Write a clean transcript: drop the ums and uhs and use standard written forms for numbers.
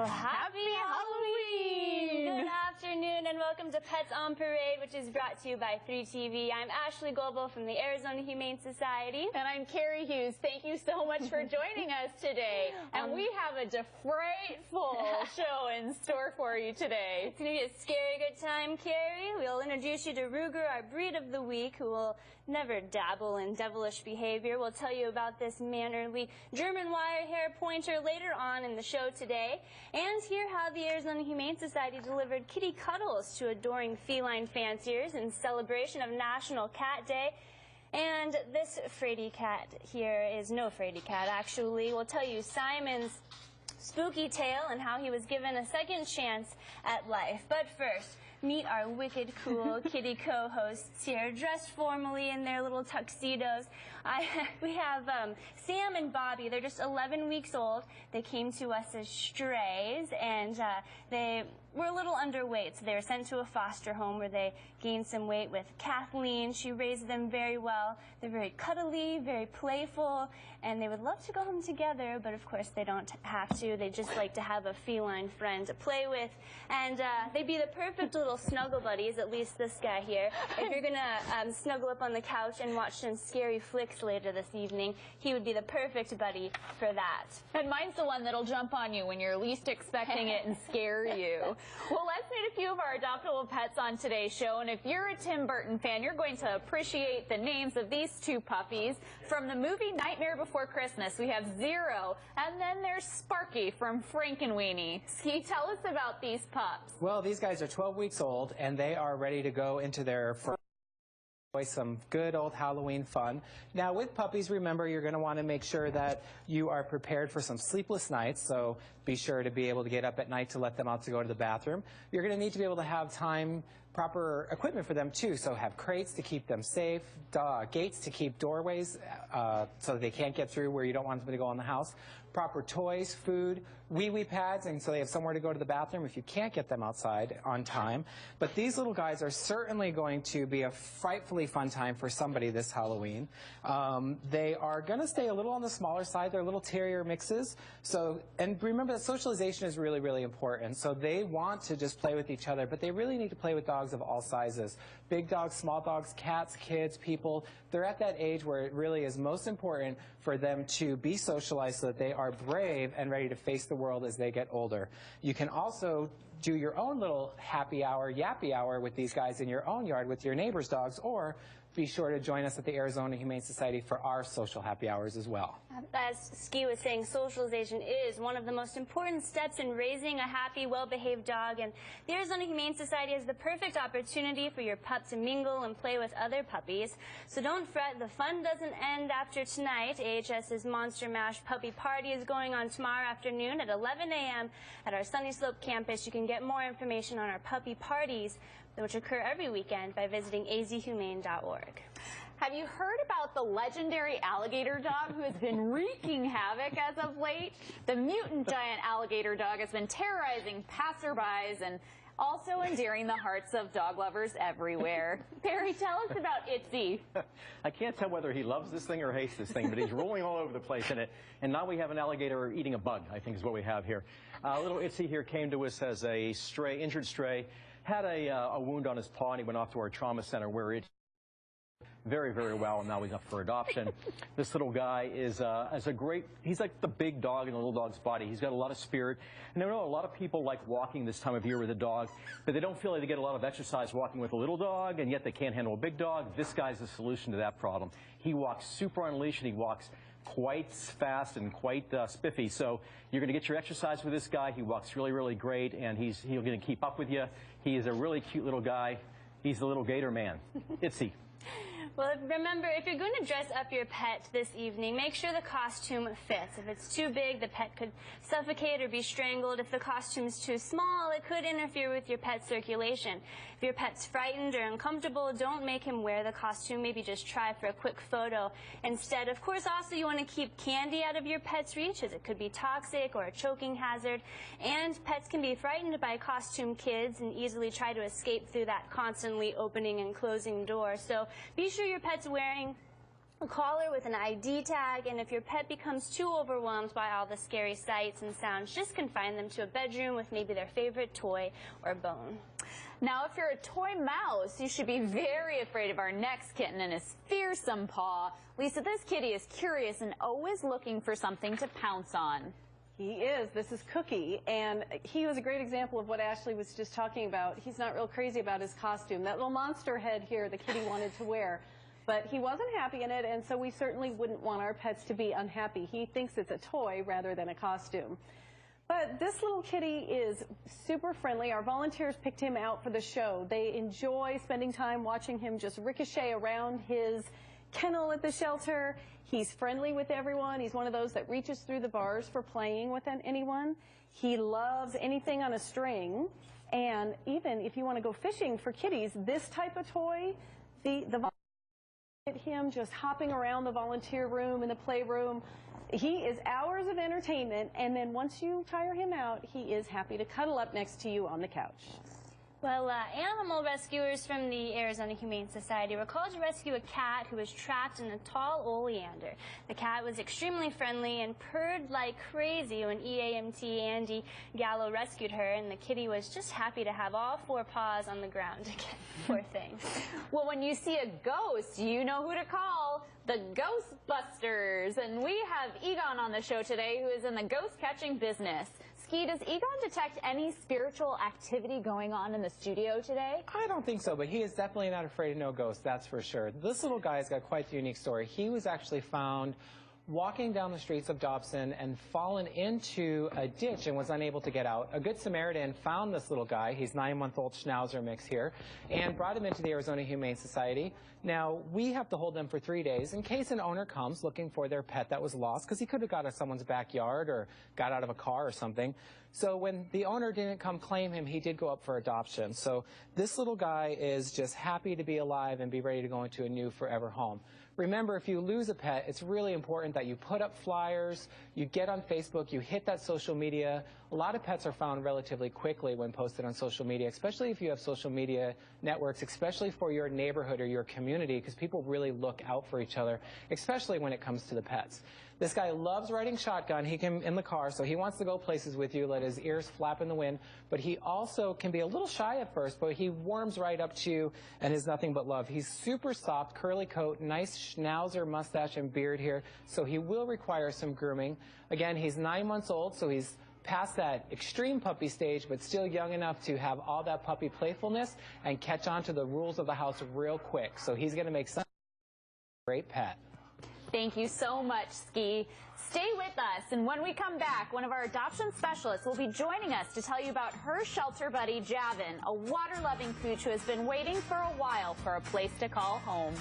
Well, happy Halloween! Good afternoon and welcome to Pets on Parade, which is brought to you by 3TV. I'm Ashley Goebel from the Arizona Humane Society. And I'm Carrie Hughes. Thank you so much for joining us today. And we have a frightful show in store for you today. It's going to be a scary good time, Carrie. We'll introduce you to Ruger, our breed of the week, who will never dabble in devilish behavior. We'll tell you about this mannerly German wire hair pointer later on in the show today, and hear how the Arizona Humane Society delivered kitty cuddles to adoring feline fanciers in celebration of National Cat Day. And this fraidy cat here is no fraidy cat, actually. We'll tell you Simon's spooky tale and how he was given a second chance at life. But first, meet our wicked cool kitty co-hosts here, dressed formally in their little tuxedos. We have Sam and Bobby. They're just 11 weeks old. They came to us as strays, and they were a little underweight, so they were sent to a foster home where they gained some weight with Kathleen. She raised them very well. They're very cuddly, very playful, and they would love to go home together, but of course they don't have to. They just like to have a feline friend to play with, and they'd be the perfect little snuggle buddies, at least this guy here. If you're going to snuggle up on the couch and watch some scary flicks later this evening, he would be the perfect buddy for that. And mine's the one that'll jump on you when you're least expecting it and scare you. Well, let's meet a few of our adoptable pets on today's show. And if you're a Tim Burton fan, you're going to appreciate the names of these two puppies. From the movie Nightmare Before Christmas, we have Zero, and then there's Sparky from Frankenweenie. Ski, tell us about these pups. Well, these guys are 12 weeks old, and they are ready to go into their first some good old Halloween fun. Now, with puppies, remember, you're going to want to make sure that you are prepared for some sleepless nights, so be sure to be able to get up at night to let them out to go to the bathroom. You're going to need to be able to have proper equipment for them, too, so have crates to keep them safe, gates to keep doorways so they can't get through where you don't want them to go in the house, proper toys, food, wee-wee pads, and so they have somewhere to go to the bathroom if you can't get them outside on time. But these little guys are certainly going to be a frightfully fun time for somebody this Halloween. They are going to stay a little on the smaller side. They're little terrier mixes. And remember that socialization is really, really important. So they want to just play with each other, but they really need to play with dogs of all sizes. Big dogs, small dogs, cats, kids, people. They're at that age where it really is most important for them to be socialized so that they are brave and ready to face the world as they get older. You can also do your own little happy hour, yappy hour with these guys in your own yard with your neighbor's dogs, or be sure to join us at the Arizona Humane Society for our social happy hours as well. As Ski was saying, socialization is one of the most important steps in raising a happy, well-behaved dog, and the Arizona Humane Society is the perfect opportunity for your pup to mingle and play with other puppies. So don't fret, the fun doesn't end after tonight. AHS's Monster Mash Puppy Party is going on tomorrow afternoon at 11 a.m. at our Sunny Slope campus. You can get more information on our puppy parties, which occur every weekend, by visiting azhumane.org. Have you heard about the legendary alligator dog who has been wreaking havoc as of late? The mutant giant alligator dog has been terrorizing passerbys and also endearing the hearts of dog lovers everywhere. Perry, tell us about Itsy. I can't tell whether he loves this thing or hates this thing, but he's rolling all over the place in it. And now we have an alligator eating a bug, I think is what we have here. Little Itsy here came to us as a stray, injured stray, had a wound on his paw, and he went off to our trauma center where it's very, very well, and now he's up for adoption. This little guy is he's like the big dog in the little dog's body. He's got a lot of spirit. And I know a lot of people like walking this time of year with a dog, but they don't feel like they get a lot of exercise walking with a little dog, and yet they can't handle a big dog. This guy's the solution to that problem. He walks super unleashed, and he walks quite fast and quite spiffy. So you're going to get your exercise with this guy. He walks really, really great, and he's going to keep up with you. He is a really cute little guy. He's the little gator man. Itsy. Well, remember, if you're going to dress up your pet this evening, make sure the costume fits. If it's too big, the pet could suffocate or be strangled. If the costume is too small, it could interfere with your pet's circulation. If your pet's frightened or uncomfortable, don't make him wear the costume. Maybe just try for a quick photo instead. Of course, also, you want to keep candy out of your pet's reach, as it could be toxic or a choking hazard. And pets can be frightened by costume kids and easily try to escape through that constantly opening and closing door. So be sure your pet's wearing a collar with an ID tag, and if your pet becomes too overwhelmed by all the scary sights and sounds, just confine them to a bedroom with maybe their favorite toy or bone. Now, if you're a toy mouse, you should be very afraid of our next kitten and his fearsome paw. Lisa, this kitty is curious and always looking for something to pounce on. He is. This is Cookie, and he was a great example of what Ashley was just talking about. He's not real crazy about his costume. That little monster head here the kitty wanted to wear, but he wasn't happy in it, and so we certainly wouldn't want our pets to be unhappy. He thinks it's a toy rather than a costume. But this little kitty is super friendly. Our volunteers picked him out for the show. They enjoy spending time watching him just ricochet around his kennel at the shelter. He's friendly with everyone. He's one of those that reaches through the bars for playing with anyone. He loves anything on a string. And even if you want to go fishing for kitties, this type of toy, the him just hopping around the volunteer room and the playroom. He is hours of entertainment, and then once you tire him out, he is happy to cuddle up next to you on the couch. Well, animal rescuers from the Arizona Humane Society were called to rescue a cat who was trapped in a tall oleander. The cat was extremely friendly and purred like crazy when EAMT Andy Gallo rescued her, and the kitty was just happy to have all four paws on the ground again. Poor thing. Well, when you see a ghost, you know who to call. The Ghostbusters. And we have Egon on the show today, who is in the ghost catching business. Ski, does Egon detect any spiritual activity going on in the studio today? I don't think so, but he is definitely not afraid of no ghosts, that's for sure. This little guy's got quite the unique story. He was actually found walking down the streets of Dobson and fallen into a ditch and was unable to get out. A Good Samaritan found this little guy, he's 9-month-old Schnauzer mix here, and brought him into the Arizona Humane Society. Now, we have to hold them for 3 days in case an owner comes looking for their pet that was lost, because he could have got out of someone's backyard or got out of a car or something. So when the owner didn't come claim him, he did go up for adoption. So this little guy is just happy to be alive and be ready to go into a new forever home. Remember, if you lose a pet, it's really important that you put up flyers, you get on Facebook, you hit that social media. A lot of pets are found relatively quickly when posted on social media, especially if you have social media networks, especially for your neighborhood or your community, because people really look out for each other, especially when it comes to the pets. This guy loves riding shotgun. He can in the car, so he wants to go places with you, let his ears flap in the wind. But he also can be a little shy at first, but he warms right up to you and is nothing but love. He's super soft, curly coat, nice Schnauzer mustache and beard here, so he will require some grooming. Again, he's 9 months old, so he's past that extreme puppy stage, but still young enough to have all that puppy playfulness and catch on to the rules of the house real quick. So he's going to make some great pet. Thank you so much, Ski. Stay with us, and when we come back, one of our adoption specialists will be joining us to tell you about her shelter buddy, Javin, a water-loving pooch who has been waiting for a while for a place to call home.